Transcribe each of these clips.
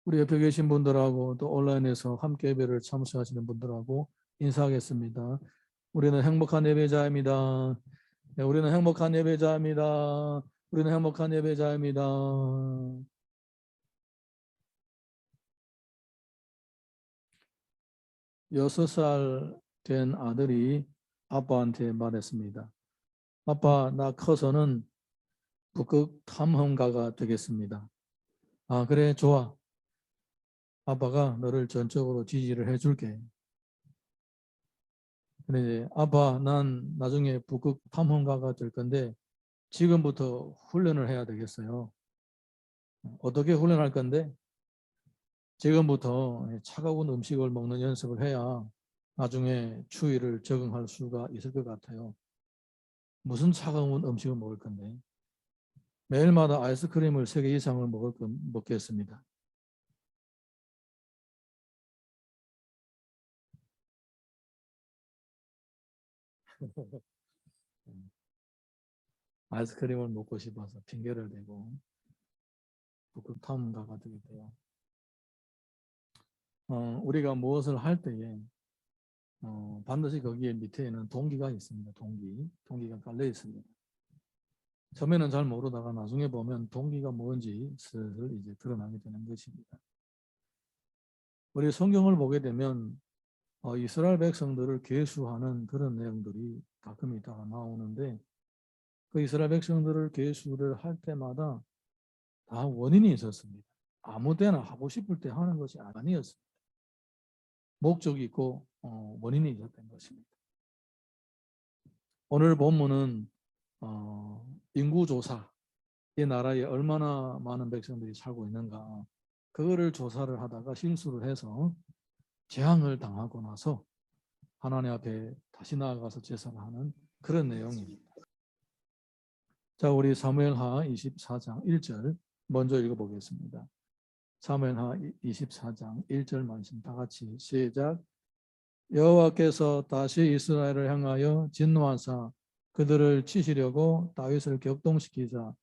우리 옆에 계신 분들하고 또 온라인에서 함께 예배를 참석하시는 분들하고 인사하겠습니다. 우리는 행복한 예배자입니다. 네, 우리는 행복한 예배자입니다. 우리는 행복한 예배자입니다. 6살 된 아들이 아빠한테 말했습니다. 아빠, 나 커서는 북극 탐험가가 되겠습니다. 아, 그래, 좋아. 아빠가 너를 전적으로 지지를 해줄게. 근데 아빠, 난 나중에 북극 탐험가가 될 건데 지금부터 훈련을 해야 되겠어요. 어떻게 훈련할 건데? 지금부터 차가운 음식을 먹는 연습을 해야 나중에 추위를 적응할 수가 있을 것 같아요. 무슨 차가운 음식을 먹을 건데? 매일마다 아이스크림을 3개 이상을 먹겠습니다. 아이스크림을 먹고 싶어서 핑계를 대고 북극 탐험가가 되게 돼요. 우리가 무엇을 할 때에 반드시 거기에 밑에는 동기가 있습니다. 동기가 깔려 있습니다. 처음에는 잘 모르다가 나중에 보면 동기가 뭔지 슬슬 이제 드러나게 되는 것입니다. 우리 성경을 보게 되면 이스라엘 백성들을 계수하는 그런 내용들이 가끔 있다가 나오는데 그 이스라엘 백성들을 계수를 할 때마다 다 원인이 있었습니다. 아무 때나 하고 싶을 때 하는 것이 아니었습니다. 목적이 있고 원인이 있었던 것입니다. 오늘 본문은 인구조사, 이 나라에 얼마나 많은 백성들이 살고 있는가, 그거를 조사를 하다가 실수를 해서 재앙을 당하고 나서 하나님 앞에 다시 나아가서 제사를 하는 그런 내용입니다. 자, 우리 사무엘하 24장 1절 먼저 읽어보겠습니다. 사무엘하 24장 1절 말씀 다 같이 시작. 여호와께서 다시 이스라엘을 향하여 진노하사 그들을 치시려고 다윗을 격동시키자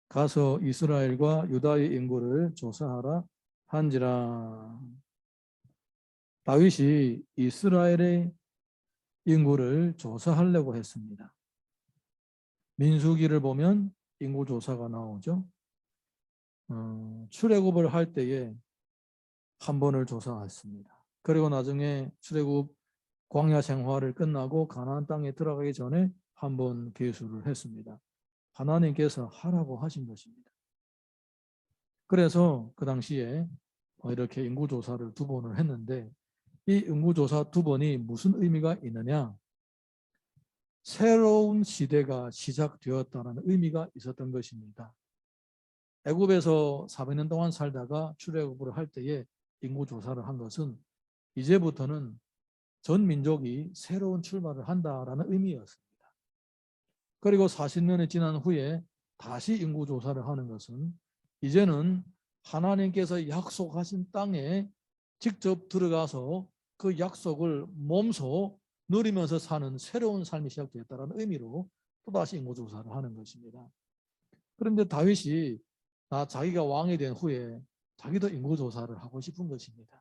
가서 이스라엘과 유다의 인구를 조사하라 한지라. 다윗이 이스라엘의 인구를 조사하려고 했습니다. 민수기를 보면 인구 조사가 나오죠. 출애굽을 할 때에 한 번을 조사했습니다. 그리고 나중에 출애굽 광야 생활을 끝나고 가나안 땅에 들어가기 전에 한 번 계수를 했습니다. 하나님께서 하라고 하신 것입니다. 그래서 그 당시에 이렇게 인구조사를 2번을 했는데 이 인구조사 2번이 무슨 의미가 있느냐? 새로운 시대가 시작되었다는 의미가 있었던 것입니다. 애굽에서 400년 동안 살다가 출애굽을 할 때에 인구조사를 한 것은 이제부터는 전 민족이 새로운 출발을 한다라는 의미였습니다. 그리고 40년이 지난 후에 다시 인구조사를 하는 것은 이제는 하나님께서 약속하신 땅에 직접 들어가서 그 약속을 몸소 누리면서 사는 새로운 삶이 시작되었다는 의미로 또다시 인구조사를 하는 것입니다. 그런데 다윗이 자기가 왕이 된 후에 자기도 인구조사를 하고 싶은 것입니다.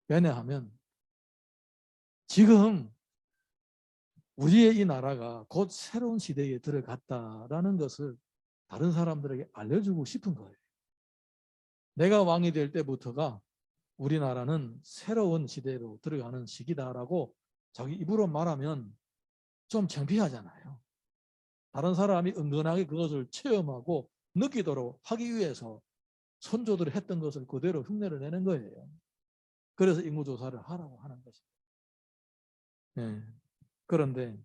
왜냐하면 지금 우리의 이 나라가 곧 새로운 시대에 들어갔다라는 것을 다른 사람들에게 알려주고 싶은 거예요. 내가 왕이 될 때부터가 우리나라는 새로운 시대로 들어가는 시기다라고 자기 입으로 말하면 좀 창피하잖아요. 다른 사람이 은근하게 그것을 체험하고 느끼도록 하기 위해서 선조들이 했던 것을 그대로 흉내를 내는 거예요. 그래서 인구조사를 하라고 하는 것입니다. 네. 그런데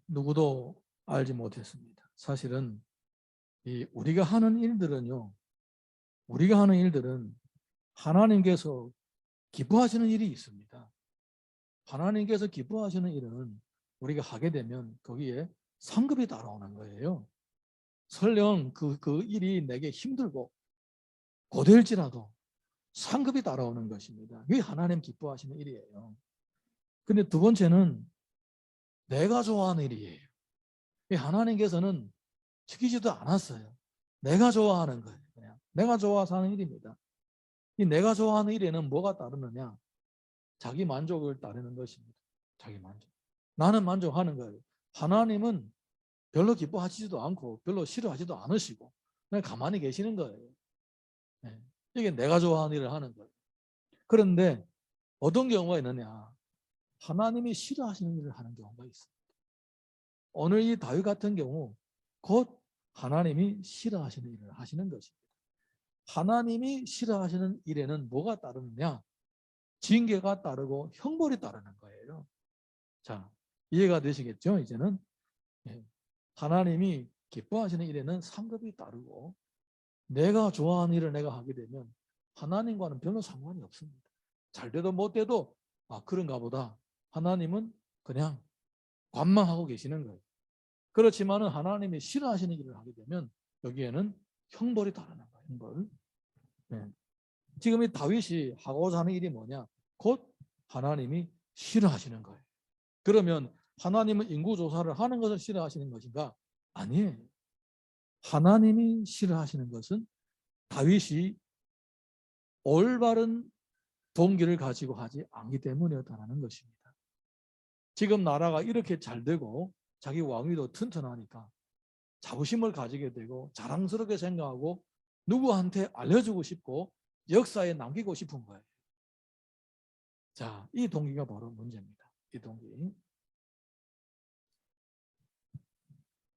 누구도 알지 못했습니다. 사실은 우리가 하는 일들은 하나님께서 기뻐하시는 일이 있습니다. 하나님께서 기뻐하시는 일은 우리가 하게 되면 거기에 상급이 따라오는 거예요. 설령 그 일이 내게 힘들고 고될지라도 상급이 따라오는 것입니다. 그게 하나님 기뻐하시는 일이에요. 근데 2번째는 내가 좋아하는 일이에요. 하나님께서는 시키지도 않았어요. 내가 좋아하는 거예요. 그냥 내가 좋아서 하는 일입니다. 이 내가 좋아하는 일에는 뭐가 따르느냐? 자기 만족을 따르는 것입니다. 자기 만족. 나는 만족하는 거예요. 하나님은 별로 기뻐하시지도 않고 별로 싫어하지도 않으시고 그냥 가만히 계시는 거예요. 네. 이게 내가 좋아하는 일을 하는 거예요. 그런데 어떤 경우가 있느냐? 하나님이 싫어하시는 일을 하는 경우가 있습니다. 오늘 이 다윗 같은 경우 곧 하나님이 싫어하시는 일을 하시는 것입니다. 하나님이 싫어하시는 일에는 뭐가 따르느냐? 징계가 따르고 형벌이 따르는 거예요. 자, 이해가 되시겠죠? 이제는 하나님이 기뻐하시는 일에는 상급이 따르고 내가 좋아하는 일을 내가 하게 되면 하나님과는 별로 상관이 없습니다. 잘 돼도 못 돼도 그런가 보다. 하나님은 그냥 관망하고 계시는 거예요. 그렇지만은 하나님이 싫어하시는 일을 하게 되면 여기에는 형벌이 따르는 거예요. 형벌. 네. 지금 이 다윗이 하고자 하는 일이 뭐냐? 곧 하나님이 싫어하시는 거예요. 그러면 하나님은 인구조사를 하는 것을 싫어하시는 것인가? 아니에요. 하나님이 싫어하시는 것은 다윗이 올바른 동기를 가지고 하지 않기 때문이었다는 것입니다. 지금 나라가 이렇게 잘 되고 자기 왕위도 튼튼하니까 자부심을 가지게 되고 자랑스럽게 생각하고 누구한테 알려주고 싶고 역사에 남기고 싶은 거예요. 자, 이 동기가 바로 문제입니다. 이 동기.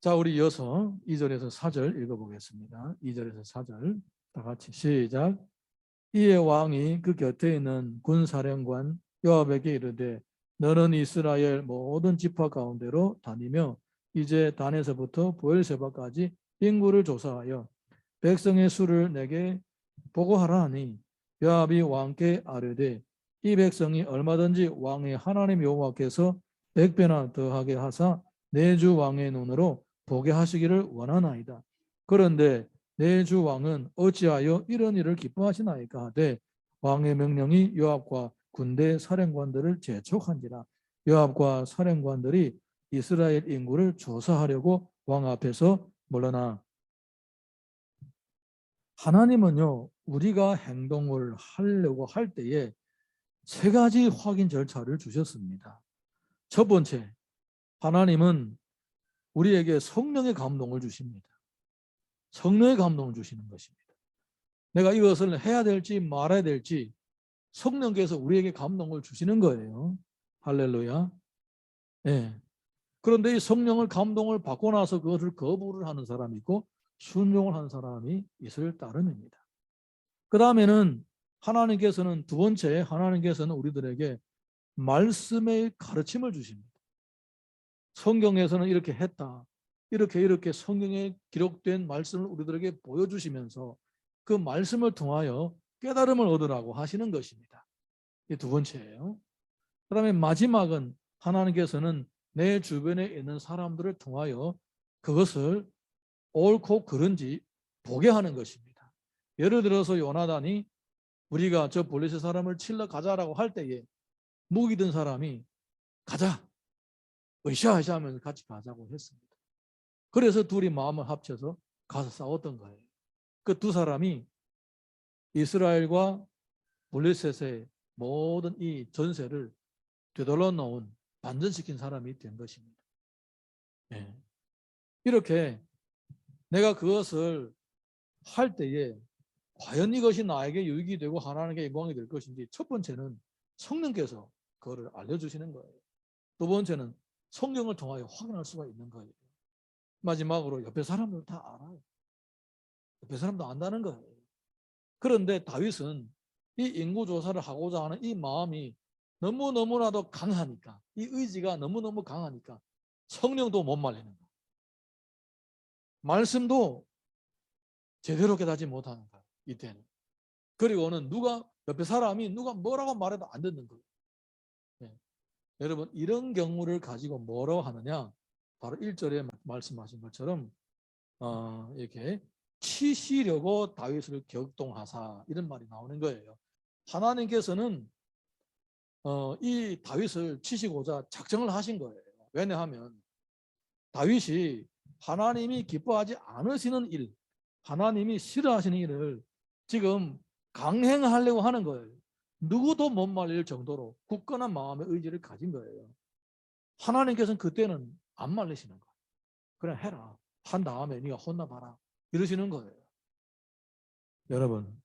자, 우리 이어서 2절에서 4절 읽어보겠습니다. 2절에서 4절 다 같이 시작. 이에 왕이 그 곁에 있는 군사령관 요압에게 이르되 너는 이스라엘 모든 지파 가운데로 다니며 이제 단에서부터 브엘세바까지 인구를 조사하여 백성의 수를 내게 보고하라 하니 요압이 왕께 아뢰되 이 백성이 얼마든지 왕의 하나님 여호와께서 100배나 더하게 하사 내 주 왕의 눈으로 보게 하시기를 원하나이다. 그런데 내 주 왕은 어찌하여 이런 일을 기뻐하시나이까 하되 왕의 명령이 요압과 군대 사령관들을 재촉한지라. 요압과 사령관들이 이스라엘 인구를 조사하려고 왕 앞에서 물러나. 하나님은요, 우리가 행동을 하려고 할 때에 세 가지 확인 절차를 주셨습니다. 첫 번째, 하나님은 우리에게 성령의 감동을 주십니다. 성령의 감동을 주시는 것입니다. 내가 이것을 해야 될지 말아야 될지 성령께서 우리에게 감동을 주시는 거예요. 할렐루야. 네. 그런데 이 성령을 감동을 받고 나서 그것을 거부를 하는 사람이 있고 순종을 하는 사람이 있을 따름입니다. 그 다음에는 하나님께서는 두 번째, 하나님께서는 우리들에게 말씀의 가르침을 주십니다. 성경에서는 이렇게 했다. 이렇게 성경에 기록된 말씀을 우리들에게 보여주시면서 그 말씀을 통하여 깨달음을 얻으라고 하시는 것입니다. 이 두 번째예요. 그 다음에 마지막은 하나님께서는 내 주변에 있는 사람들을 통하여 그것을 옳고 그른지 보게 하는 것입니다. 예를 들어서 요나단이 우리가 저 블레셋 사람을 칠러 가자라고 할 때에 무기 든 사람이 가자 으쌰으쌰 하면서 같이 가자고 했습니다. 그래서 둘이 마음을 합쳐서 가서 싸웠던 거예요. 그 두 사람이 이스라엘과 블레셋의 모든 이 전세를 되돌려 놓은 반전시킨 사람이 된 것입니다. 네. 이렇게 내가 그것을 할 때에 과연 이것이 나에게 유익이 되고 하나님께 영광이 될 것인지 첫 번째는 성령께서 그거를 알려주시는 거예요. 두 번째는 성경을 통하여 확인할 수가 있는 거예요. 마지막으로 옆에 사람들 다 알아요. 옆에 사람도 안다는 거예요. 그런데 다윗은 이 인구조사를 하고자 하는 이 마음이 너무너무나도 강하니까 이 의지가 너무너무 강하니까 성령도 못 말리는 거예요. 말씀도 제대로 깨닫지 못하는 거예요. 이때는. 그리고는 옆에 사람이 누가 뭐라고 말해도 안 듣는 거예요. 네. 여러분 이런 경우를 가지고 뭐라고 하느냐? 바로 1절에 말씀하신 것처럼 이렇게 치시려고 다윗을 격동하사 이런 말이 나오는 거예요. 하나님께서는 이 다윗을 치시고자 작정을 하신 거예요. 왜냐하면 다윗이 하나님이 기뻐하지 않으시는 일, 하나님이 싫어하시는 일을 지금 강행하려고 하는 거예요. 누구도 못 말릴 정도로 굳건한 마음의 의지를 가진 거예요. 하나님께서는 그때는 안 말리시는 거예요. 그냥 해라. 한 다음에 네가 혼나봐라. 이러시는 거예요. 여러분,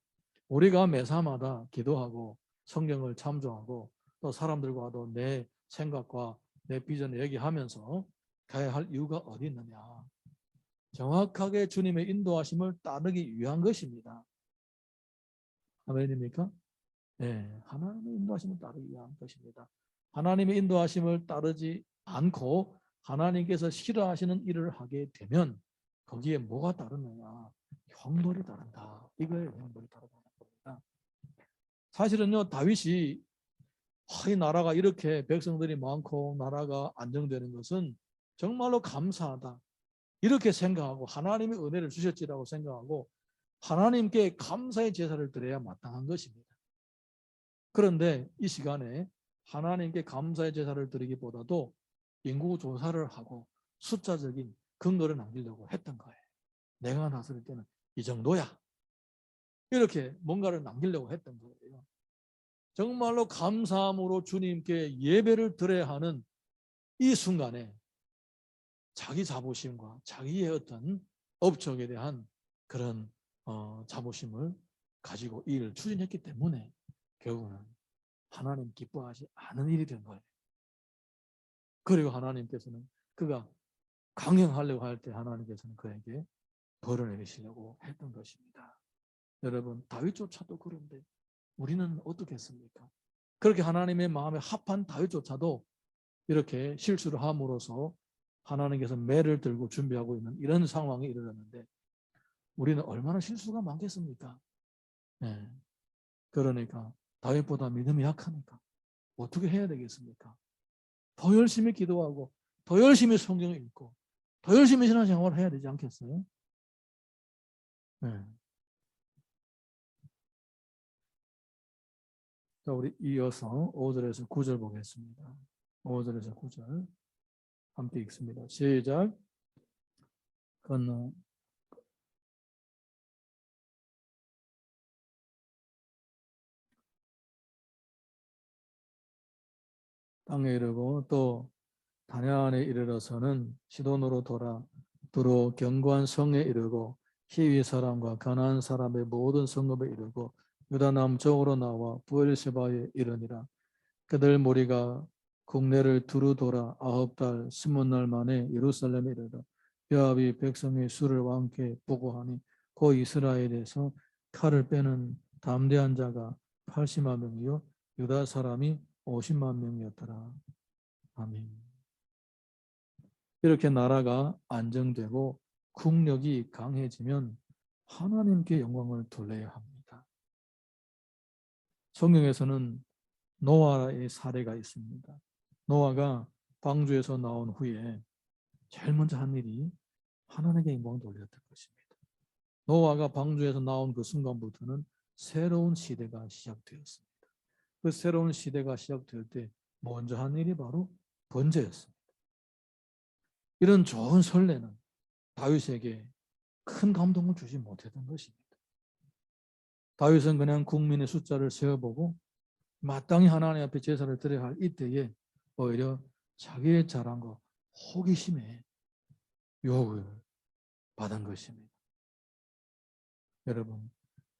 우리가 매사마다 기도하고 성경을 참조하고 또 사람들과도 내 생각과 내 비전을 얘기하면서 가야 할 이유가 어디 있느냐. 정확하게 주님의 인도하심을 따르기 위한 것입니다. 아멘입니까? 네, 하나님의 인도하심을 따르기 위한 것입니다. 하나님의 인도하심을 따르지 않고 하나님께서 싫어하시는 일을 하게 되면 거기에 뭐가 따르느냐? 형벌이 따른다. 이거예요. 형벌이 따른다는 겁니다. 사실은요, 다윗이 이 나라가 이렇게 백성들이 많고 나라가 안정되는 것은 정말로 감사하다. 이렇게 생각하고 하나님의 은혜를 주셨지라고 생각하고 하나님께 감사의 제사를 드려야 마땅한 것입니다. 그런데 이 시간에 하나님께 감사의 제사를 드리기보다도 인구조사를 하고 숫자적인 근거를 남기려고 했던 거예요. 내가 나설 때는 이 정도야. 이렇게 뭔가를 남기려고 했던 거예요. 정말로 감사함으로 주님께 예배를 드려야 하는 이 순간에 자기 자부심과 자기의 어떤 업적에 대한 그런 자부심을 가지고 이 일을 추진했기 때문에 결국은 하나님 기뻐하지 않은 일이 된 거예요. 그리고 하나님께서는 그가 강행하려고 할 때 하나님께서는 그에게 벌을 내리시려고 했던 것입니다. 여러분, 다윗조차도 그런데 우리는 어떻게 했습니까? 그렇게 하나님의 마음에 합한 다윗조차도 이렇게 실수를 함으로써 하나님께서 매를 들고 준비하고 있는 이런 상황에 이르렀는데 우리는 얼마나 실수가 많겠습니까? 네. 그러니까 다윗보다 믿음이 약하니까 어떻게 해야 되겠습니까? 더 열심히 기도하고 더 열심히 성경을 읽고 더 열심히 신앙생활을 해야 되지 않겠어요? 네. 자, 우리 이어서 5절에서 9절 보겠습니다. 5절에서 9절 함께 읽습니다. 시작. 건너 땅에 이르고 또 다냐안에 이르러서는 시돈으로 도로 견고한 성에 이르고 히위 사람과 가나안 사람의 모든 성읍에 이르고 유다 남쪽으로 나와 부엘세바에 이르니라. 그들 무리가 국내를 두루 돌아 9달 20날 만에 예루살렘에 이르러 요압이 백성의 수를 왕께 보고하니 고 이스라엘에서 칼을 빼는 담대한 자가 80만 명이요 유다 사람이 50만 명이었더라. 아멘. 이렇게 나라가 안정되고 국력이 강해지면 하나님께 영광을 돌려야 합니다. 성경에서는 노아의 사례가 있습니다. 노아가 방주에서 나온 후에 제일 먼저 한 일이 하나님께 영광을 돌렸던 것입니다. 노아가 방주에서 나온 그 순간부터는 새로운 시대가 시작되었습니다. 그 새로운 시대가 시작될 때 먼저 한 일이 바로 번제였습니다. 이런 좋은 선례는 다윗에게 큰 감동을 주지 못했던 것입니다. 다윗은 그냥 국민의 숫자를 세어보고 마땅히 하나님 앞에 제사를 드려야 할 이때에 오히려 자기의 자랑과 호기심에 유혹을 받은 것입니다. 여러분,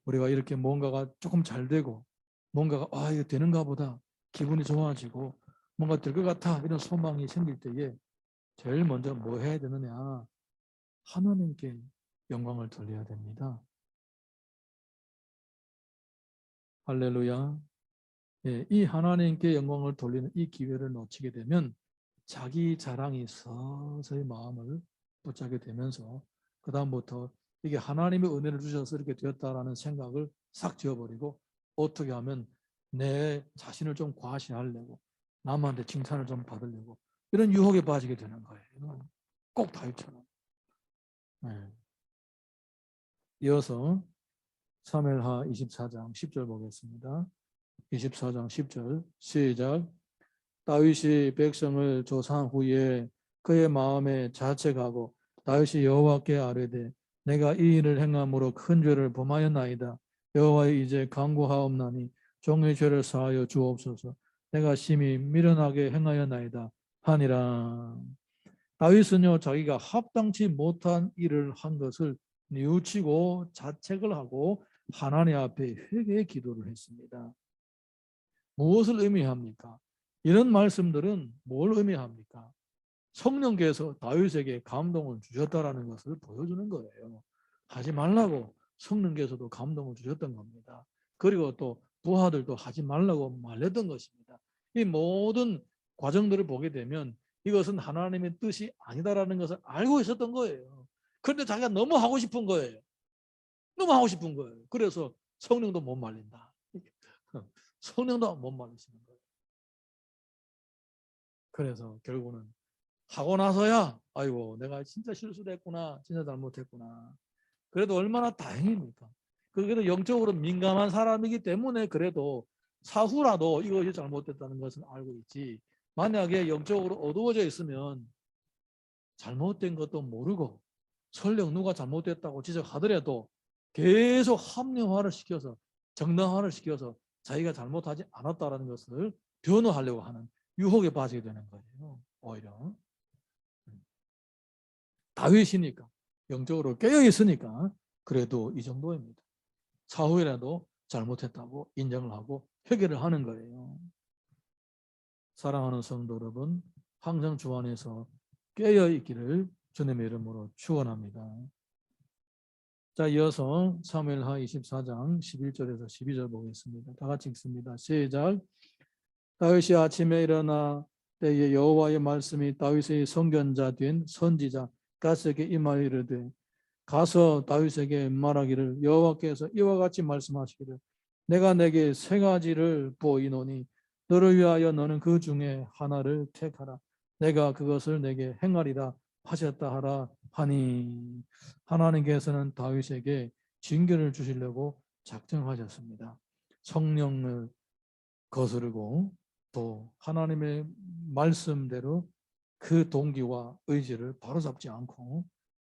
우리가 이렇게 뭔가가 조금 잘 되고 뭔가가 이거 되는가 보다 기분이 좋아지고 뭔가 될 것 같아 이런 소망이 생길 때에 제일 먼저 뭐 해야 되느냐? 하나님께 영광을 돌려야 됩니다. 할렐루야. 예, 이 하나님께 영광을 돌리는 이 기회를 놓치게 되면 자기 자랑이 서서히 마음을 붙잡게 되면서 그 다음부터 이게 하나님의 은혜를 주셔서 이렇게 되었다라는 생각을 싹 지워버리고 어떻게 하면 내 자신을 좀 과시하려고 남한테 칭찬을 좀 받으려고 이런 유혹에 빠지게 되는 거예요. 꼭 다윗처럼. 네. 이어서 사무엘하 24장 10절 보겠습니다. 24장 10절 시작. 다윗이 백성을 조사한 후에 그의 마음에 자책하고 다윗이 여호와께 아뢰되 내가 이 일을 행함으로 큰 죄를 범하였나이다. 여호와의 이제 간구하옵나니 종의 죄를 사하여 주옵소서. 내가 심히 미련하게 행하였나이다 하니라. 다윗은요 자기가 합당치 못한 일을 한 것을 뉘우치고 자책을 하고 하나님 앞에 회개의 기도를 했습니다. 무엇을 의미합니까? 이런 말씀들은 뭘 의미합니까? 성령께서 다윗에게 감동을 주셨다라는 것을 보여주는 거예요. 하지 말라고 성령께서도 감동을 주셨던 겁니다. 그리고 또 부하들도 하지 말라고 말렸던 것입니다. 이 모든 과정들을 보게 되면 이것은 하나님의 뜻이 아니다라는 것을 알고 있었던 거예요. 그런데 자기가 너무 하고 싶은 거예요. 너무 하고 싶은 거예요. 그래서 성령도 못 말린다. 성령도 못 말리시는 거예요. 그래서 결국은 하고 나서야 아이고 내가 진짜 실수를 했구나. 진짜 잘못했구나. 그래도 얼마나 다행입니까? 그래도 영적으로 민감한 사람이기 때문에 그래도 사후라도 이것이 잘못됐다는 것은 알고 있지. 만약에 영적으로 어두워져 있으면 잘못된 것도 모르고 설령 누가 잘못됐다고 지적하더라도 계속 합리화를 시켜서 정당화를 시켜서 자기가 잘못하지 않았다는 것을 변호하려고 하는 유혹에 빠지게 되는 거예요. 오히려 다윗이니까 영적으로 깨어 있으니까 그래도 이 정도입니다. 사후에라도 잘못했다고 인정을 하고 회개를 하는 거예요. 사랑하는 성도 여러분, 항상 주 안에서 깨어 있기를 주님의 이름으로 축원합니다. 자, 이어서 사무엘하 24장 11절에서 12절 보겠습니다. 다 같이 읽습니다. 시작. 다윗이 아침에 일어나 때에 여호와의 말씀이 다윗의 선견자 된 선지자 갓에게 임하여 이르되 가서 다윗에게 말하기를 여호와께서 이와 같이 말씀하시기를 내가 내게 세 가지를 보이노니 너를 위하여 너는 그 중에 하나를 택하라. 내가 그것을 내게 행하리라 하셨다 하라 하니 하나님께서는 다윗에게 징계를 주시려고 작정하셨습니다. 성령을 거스르고 또 하나님의 말씀대로 그 동기와 의지를 바로잡지 않고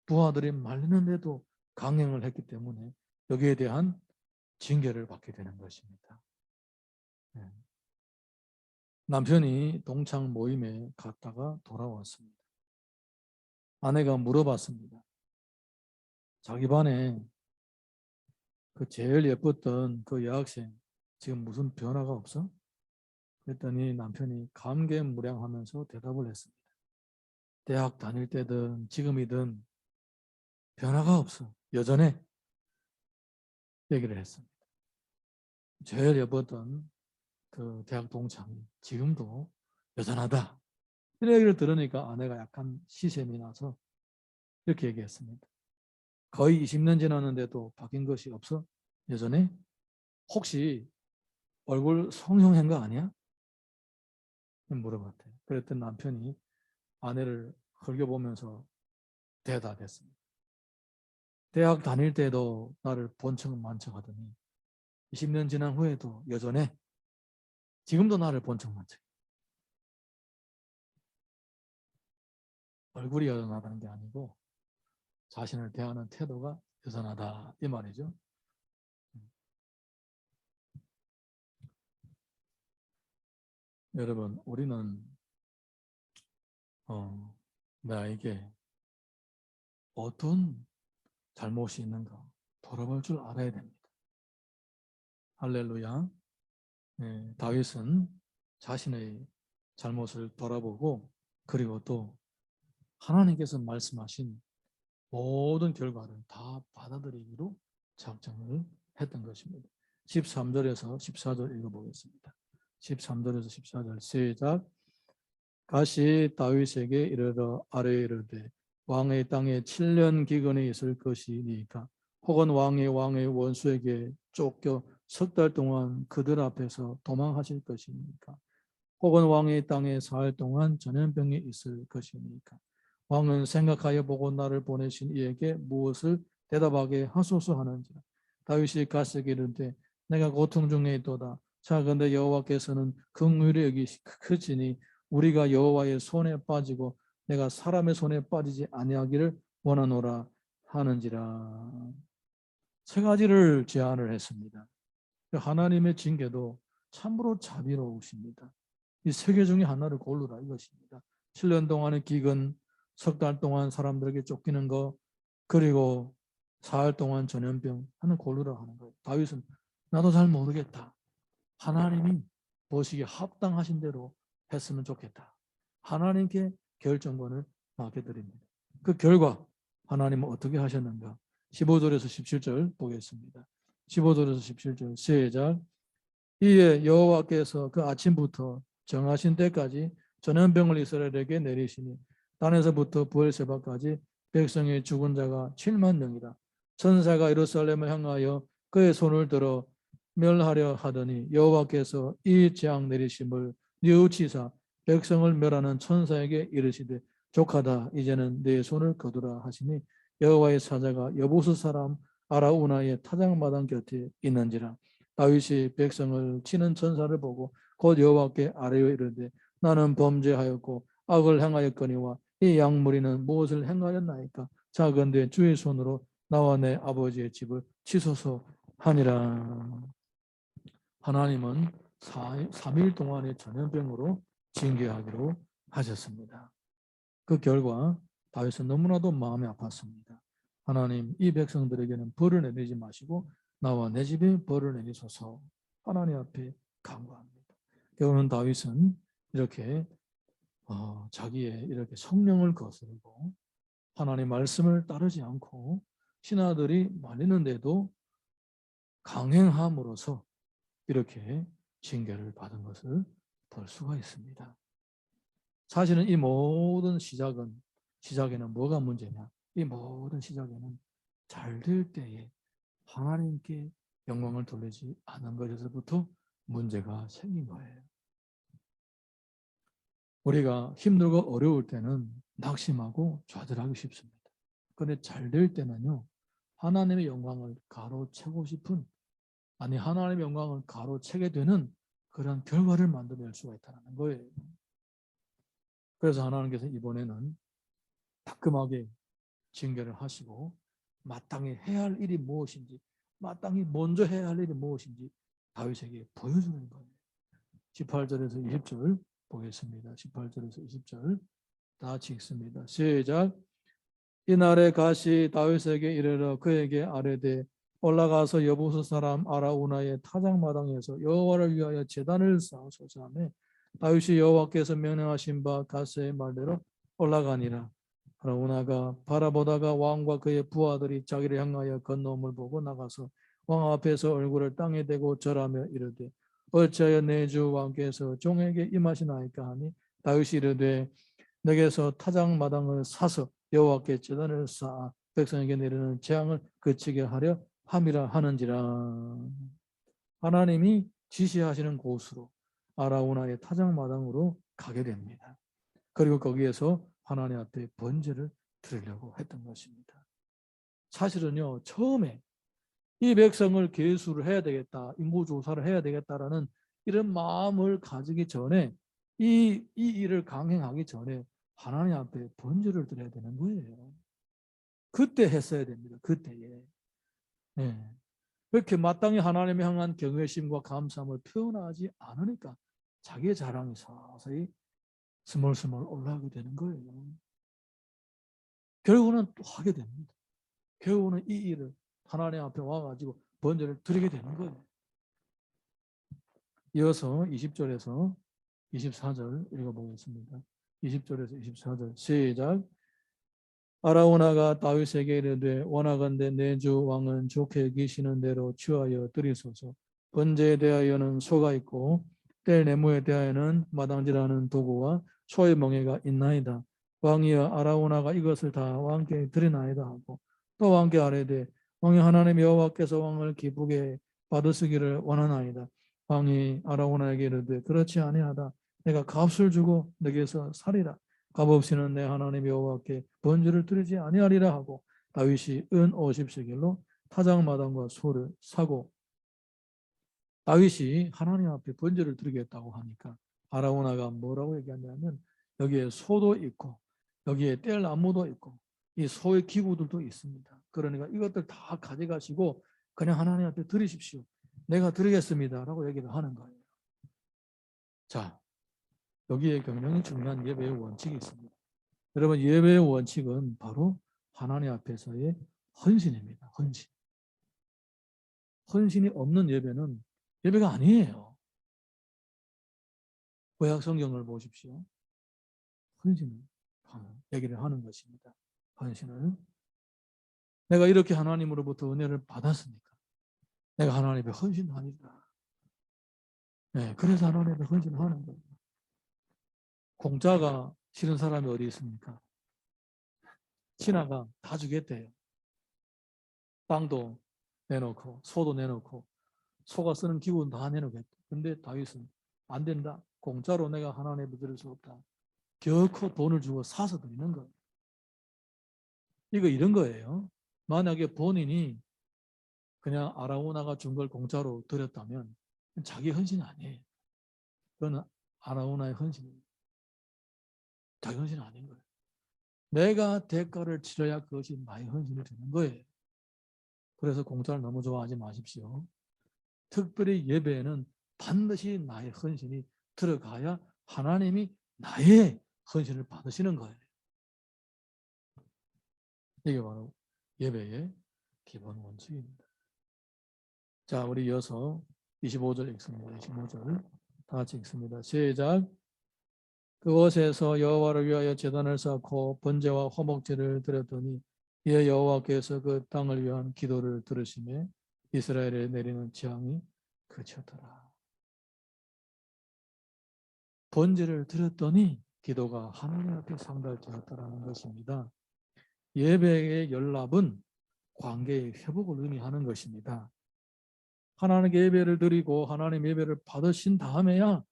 부하들이 말리는데도 강행을 했기 때문에 여기에 대한 징계를 받게 되는 것입니다. 남편이 동창 모임에 갔다가 돌아왔습니다. 아내가 물어봤습니다. 자기 반에 그 제일 예뻤던 그 여학생 지금 무슨 변화가 없어? 그랬더니 남편이 감개무량하면서 대답을 했습니다. 대학 다닐 때든 지금이든 변화가 없어. 여전해. 얘기를 했습니다. 제일 예뻤던 그 대학 동창이 지금도 여전하다. 이런 얘기를 들으니까 아내가 약간 시샘이 나서 이렇게 얘기했습니다. 거의 20년 지났는데도 바뀐 것이 없어? 여전해? 혹시 얼굴 성형한 거 아니야? 물어봤대요. 그랬더니 남편이 아내를 흘겨보면서 대답했습니다. 대학 다닐 때도 나를 본척 만척하더니 20년 지난 후에도 여전해. 지금도 나를 본척 만척. 얼굴이 여전하다는 게 아니고 자신을 대하는 태도가 여전하다 이 말이죠. 여러분 우리는 나에게 어떤 잘못이 있는가 돌아볼 줄 알아야 됩니다. 할렐루야. 네, 다윗은 자신의 잘못을 돌아보고 그리고 또 하나님께서 말씀하신 모든 결과를 다 받아들이기로 작정을 했던 것입니다. 13절에서 14절 읽어보겠습니다. 13절에서 14절 시작. 가시 다윗에게 이르러 아뢰 이르되 왕의 땅에 7년 기근이 있을 것이니까 혹은 왕의 원수에게 쫓겨 석 달 동안 그들 앞에서 도망하실 것이니까 혹은 왕의 땅에 4일 동안 전염병이 있을 것이니까 왕은 생각하여 보고 나를 보내신 이에게 무엇을 대답하게 하소서 하는지라. 다윗이 갓에게 이르되 내가 고통 중에 있도다. 자 근데 여호와께서는 긍휼히 여기시 크시니 우리가 여호와의 손에 빠지고 내가 사람의 손에 빠지지 아니하기를 원하노라 하는지라. 세 가지를 제안을 했습니다. 하나님의 징계도 참으로 자비로우십니다. 이 세 개 중에 하나를 고르라 이것입니다. 7년 동안의 기근, 석 달 동안 사람들에게 쫓기는 거, 그리고 사흘 동안 전염병 하는 고르라 하는 거예요. 다윗은 나도 잘 모르겠다. 하나님이 보시기에 합당하신 대로 했으면 좋겠다. 하나님께 결정권을 맡겨드립니다. 그 결과 하나님은 어떻게 하셨는가? 15절에서 17절 보겠습니다. 15절에서 17절 시작. 이에 여호와께서 그 아침부터 정하신 때까지 전염병을 이스라엘에게 내리시니 단에서부터 부엘세바까지 백성의 죽은 자가 7만 명이라. 천사가 예루살렘을 향하여 그의 손을 들어 멸하려 하더니 여호와께서 이 재앙 내리심을 뉘우치사 백성을 멸하는 천사에게 이르시되 족하다 이제는 내 손을 거두라 하시니 여호와의 사자가 여보스 사람 아라우나의 타작마당 곁에 있는지라. 다윗이 백성을 치는 천사를 보고 곧 여호와께 아뢰어 이르되 나는 범죄하였고 악을 행하였거니와 이 양무리는 무엇을 행하였나이까? 자건대 주의 손으로 나와 내 아버지의 집을 치소서 하니라. 하나님은 3일 동안의 전염병으로 징계하기로 하셨습니다. 그 결과 다윗은 너무나도 마음이 아팠습니다. 하나님, 이 백성들에게는 벌을 내리지 마시고 나와 내 집에 벌을 내리소서 하나님 앞에 간구합니다. 결국은 다윗은 이렇게 자기의 이렇게 성령을 거스르고 하나님 말씀을 따르지 않고 신하들이 말리는데도 강행함으로써 이렇게 징계를 받은 것을 볼 수가 있습니다. 사실은 이 모든 시작에는 뭐가 문제냐? 이 모든 시작에는 잘 될 때에 하나님께 영광을 돌리지 않은 것에서부터 문제가 생긴 거예요. 우리가 힘들고 어려울 때는 낙심하고 좌절하기 쉽습니다. 그런데 잘 될 때는요, 하나님의 영광을 가로채고 싶은, 아니 하나님의 영광을 가로채게 되는 그런 결과를 만들어낼 수가 있다는 거예요. 그래서 하나님께서 이번에는 따끔하게 징계를 하시고 마땅히 해야 할 일이 무엇인지, 마땅히 먼저 해야 할 일이 무엇인지 다윗에게 보여주는 거예요. 18절에서 20절 보겠습니다. 18절에서 20절 다 같이 읽습니다. 시작. 이날에 가시 다윗에게 이르러 그에게 아뢰되 올라가서 여부스 사람 아라우나의 타작마당에서 여호와를 위하여 제단을 쌓으소서 하며 다윗이 여호와께서 명령하신 바 가스의 말대로 올라가니라. 아라우나가 바라보다가 왕과 그의 부하들이 자기를 향하여 건너옴을 보고 나가서 왕 앞에서 얼굴을 땅에 대고 절하며 이르되 어찌하여 내 주 왕께서 종에게 임하시나이까 하니 다윗이 이르되 내게서 타작마당을 사서 여호와께 제단을 쌓아 백성에게 내리는 재앙을 그치게 하려 함이라 하는지라. 하나님이 지시하시는 곳으로 아라우나의 타작마당으로 가게 됩니다. 그리고 거기에서 하나님 앞에 번제를 드리려고 했던 것입니다. 사실은요, 처음에 이 백성을 계수를 해야 되겠다, 인구조사를 해야 되겠다라는 이런 마음을 가지기 전에 이 일을 강행하기 전에 하나님 앞에 번제를 드려야 되는 거예요. 그때 했어야 됩니다. 그때에. 네. 그렇게 마땅히 하나님을 향한 경외심과 감사함을 표현하지 않으니까 자기의 자랑이 서서히 스멀스멀 올라가게 되는 거예요. 결국은 또 하게 됩니다. 결국은 이 일을 하나님 앞에 와가지고 번제를 드리게 되는 거예요. 이어서 20절에서 24절 읽어보겠습니다. 20절에서 24절 시작. 아라우나가 다윗에게 이르되 원하건대 내 주 왕은 좋게 여기시는 대로 취하여 드리소서. 번제에 대하여는 소가 있고 뗄 네모에 대하여는 마당질하는 도구와 소의 멍에가 있나이다. 왕이여 아라우나가 이것을 다 왕께 드리나이다 하고 또 왕께 아뢰되 왕이 하나님 여호와께서 왕을 기쁘게 받으시기를 원하나이다. 왕이 아라우나에게 이르되 그렇지 아니하다. 내가 값을 주고 내게서 살이라. 값없이는 내 하나님 여호와께 번제를 드리지 아니하리라 하고 다윗이 은 50세겔로 타작마당과 소를 사고 다윗이 하나님 앞에 번제를 드리겠다고 하니까 아라우나가 뭐라고 얘기하냐면 여기에 소도 있고 여기에 뗄 나무도 있고 이 소의 기구들도 있습니다. 그러니까 이것들 다 가져가시고 그냥 하나님 앞에 드리십시오. 내가 드리겠습니다라고 얘기를 하는 거예요. 자, 여기에 굉장히 중요한 예배의 원칙이 있습니다. 여러분, 예배의 원칙은 바로 하나님 앞에서의 헌신입니다. 헌신. 헌신이 없는 예배는 예배가 아니에요. 구약 성경을 보십시오. 헌신을 얘기를 하는 것입니다. 헌신을. 내가 이렇게 하나님으로부터 은혜를 받았으니까 내가 하나님의 헌신하리라. 네, 그래서 하나님의 헌신을 하는 거예요. 공짜가 싫은 사람이 어디 있습니까? 신하가 다 주겠대요. 땅도 내놓고 소도 내놓고 소가 쓰는 기구는 다 내놓겠다. 근데 다윗은 안 된다. 공짜로 내가 하나님을 드릴 수 없다. 결코 돈을 주고 사서 드리는 거예요. 이거 이런 거예요. 만약에 본인이 그냥 아라우나가 준 걸 공짜로 드렸다면 자기 헌신이 아니에요. 그건 아라우나의 헌신입니다. 자기 헌신이 아닌 거예요. 내가 대가를 치러야 그것이 나의 헌신이 되는 거예요. 그래서 공짜를 너무 좋아하지 마십시오. 특별히 예배에는 반드시 나의 헌신이 들어가야 하나님이 나의 헌신을 받으시는 거예요. 이게 바로 예배의 기본 원칙입니다. 자, 우리 이어서 25절 읽습니다. 25절 다 같이 읽습니다. 시작. 그곳에서 여호와를 위하여 제단을 쌓고 번제와 화목제를 드렸더니 이에 여호와께서 그 땅을 위한 기도를 들으시매 이스라엘에 내리는 재앙이 그쳤더라. 번제를 드렸더니 기도가 하나님 앞에 상달되었다라는 것입니다. 예배의 연락은 관계의 회복을 의미하는 것입니다. 하나님께 예배를 드리고 하나님 예배를 받으신 다음에야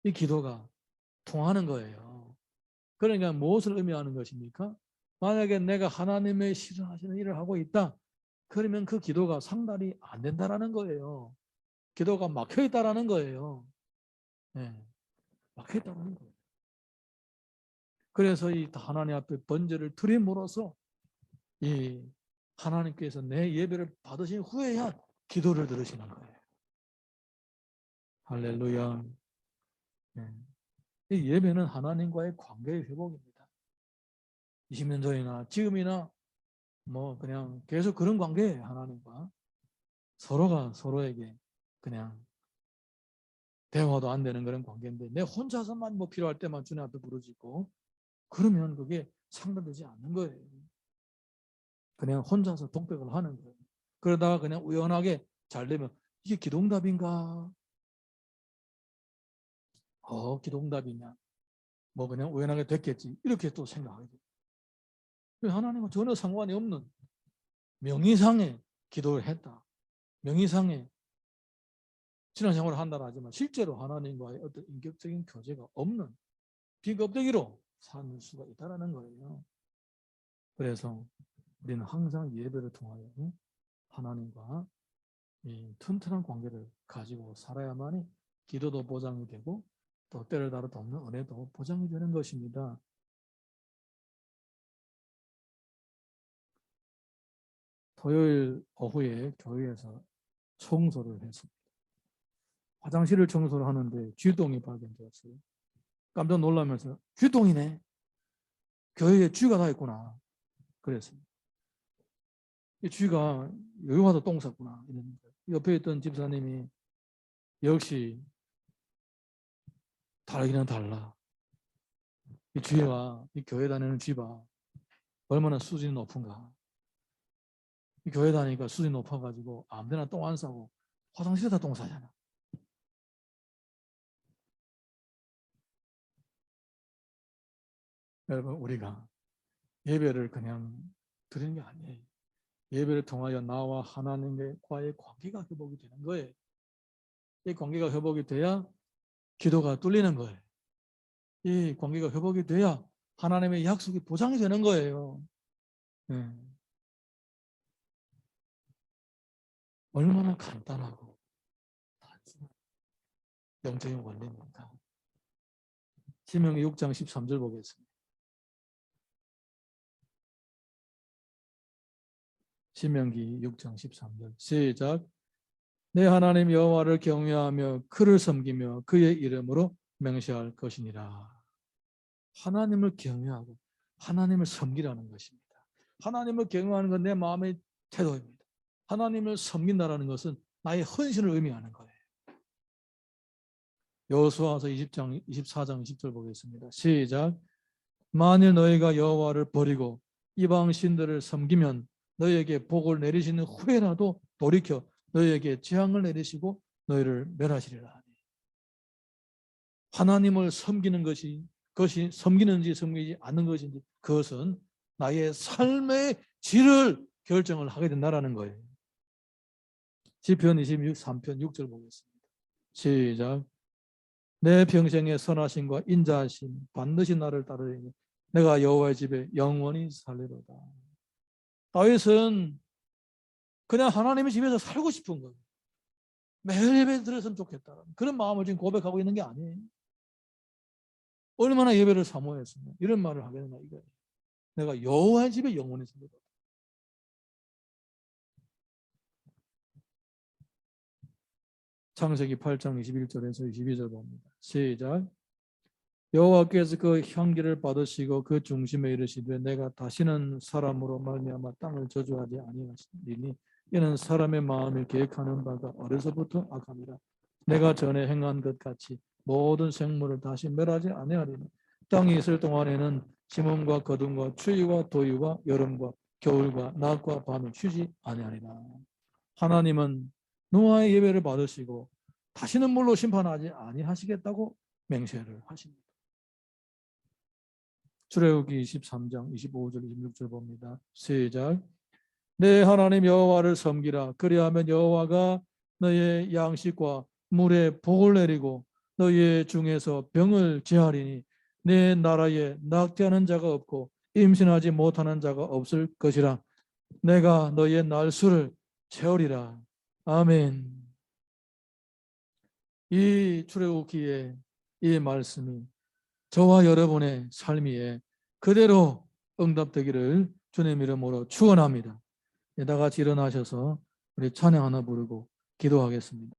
이 기도가 통하는 거예요. 그러니까 무엇을 의미하는 것입니까? 만약에 내가 하나님의 싫어하시는 일을 하고 있다. 그러면 그 기도가 상달이 안 된다라는 거예요. 기도가 막혀 있다라는 거예요. 네, 막혀 있다라는 거예요. 그래서 이 하나님 앞에 번제를 드림으로써 이 하나님께서 내 예배를 받으신 후에야 기도를 들으시는 거예요. 할렐루야. 네. 이 예배는 하나님과의 관계의 회복입니다. 20년 전이나 지금이나 뭐 그냥 계속 그런 관계예요. 하나님과 서로가 서로에게 그냥 대화도 안 되는 그런 관계인데 내 혼자서만 뭐 필요할 때만 주님 앞에 부르짖고 그러면 그게 상달되지 않는 거예요. 그냥 혼자서 독백을 하는 거예요. 그러다가 그냥 우연하게 잘 되면 이게 기도응답인가? 기도응답이냐? 뭐 그냥 우연하게 됐겠지. 이렇게 또 생각하게 돼요. 하나님은 전혀 상관이 없는 명의상의 기도를 했다. 명의상의 신앙생활을 한다고 하지만 실제로 하나님과의 어떤 인격적인 교제가 없는 비겁대기로 사는 수가 있다는 거예요. 그래서 우리는 항상 예배를 통하여 하나님과 이 튼튼한 관계를 가지고 살아야만이 기도도 보장이 되고 또 때를 따라 돕는 은혜도 보장이 되는 것입니다. 토요일 오후에 교회에서 청소를 했습니다. 화장실을 청소를 하는데 쥐똥이 발견되었어요. 깜짝 놀라면서 쥐똥이네. 교회에 쥐가 다 있구나. 그랬습니다. 이 쥐가 여기와도 똥 쌌구나. 이런 옆에 있던 집사님이 역시 다르기는 달라. 이 쥐와 이 교회 다니는 쥐가 얼마나 수준이 높은가. 이 교회 다니니까 수준이 높아가지고 아무데나 똥 안 싸고 화장실에다 똥 싸잖아. 여러분 우리가 예배를 그냥 드리는 게 아니에요. 예배를 통하여 나와 하나님과의 관계가 회복이 되는 거예요. 이 관계가 회복이 돼야 기도가 뚫리는 거예요. 이 관계가 회복이 돼야 하나님의 약속이 보장이 되는 거예요. 네. 얼마나 간단하고 단순한 영적인 원리입니까? 신명기 6장 13절 보겠습니다. 신명기 6장 13절 시작. 내 하나님 여호와를 경외하며 그를 섬기며 그의 이름으로 맹세할 것이니라. 하나님을 경외하고 하나님을 섬기라는 것입니다. 하나님을 경외하는 건 내 마음의 태도입니다. 하나님을 섬긴다라는 것은 나의 헌신을 의미하는 거예요. 여호수아서 20장 24장 20절 보겠습니다. 시작. 만일 너희가 여호와를 버리고 이방 신들을 섬기면 너희에게 복을 내리시는 후에라도 돌이켜 너희에게 재앙을 내리시고 너희를 멸하시리라. 하나님을 섬기는 것이 섬기는지 섬기지 않는 것인지 그것은 나의 삶의 질을 결정을 하게 된다라는 거예요. 시편 23편 6절 보겠습니다. 시작. 내 평생의 선하심과 인자하심 반드시 나를 따르리니 내가 여호와의 집에 영원히 살리로다. 다윗은 그냥 하나님의 집에서 살고 싶은 거예요. 매일 예배 드렸으면 좋겠다. 그런 마음을 지금 고백하고 있는 게 아니에요. 얼마나 예배를 사모했으면 이런 말을 하게 되나 이거예요. 내가 여호와의 집에 영원히 살리로다. 창세기 8장 21절에서 22절 봅니다. 시작. 여호와께서 그 향기를 받으시고 그 중심에 이르시되 내가 다시는 사람으로 말미암아 땅을 저주하지 아니하시리니 이는 사람의 마음을 계획하는 바가 어려서부터 악함이라. 내가 전에 행한 것 같이 모든 생물을 다시 멸하지 아니하리니 땅이 있을 동안에는 심음과 거둠과 추위와 도유와 여름과 겨울과 낮과 밤이 쉬지 아니하리라. 하나님은 노아의 예배를 받으시고 다시는 물로 심판하지 아니하시겠다고 맹세를 하십니다. 출애굽기 23장 25절 26절 봅니다. 시작. 내 하나님 여호와를 섬기라. 그리하면 여호와가 너의 양식과 물에 복을 내리고 너의 중에서 병을 제하리니 내 나라에 낙태하는 자가 없고 임신하지 못하는 자가 없을 것이라. 내가 너의 날수를 채우리라. 아멘. 이 출애굽기의 이 말씀이 저와 여러분의 삶에 그대로 응답되기를 주님 이름으로 축원합니다. 다 같이 일어나셔서 우리 찬양 하나 부르고 기도하겠습니다.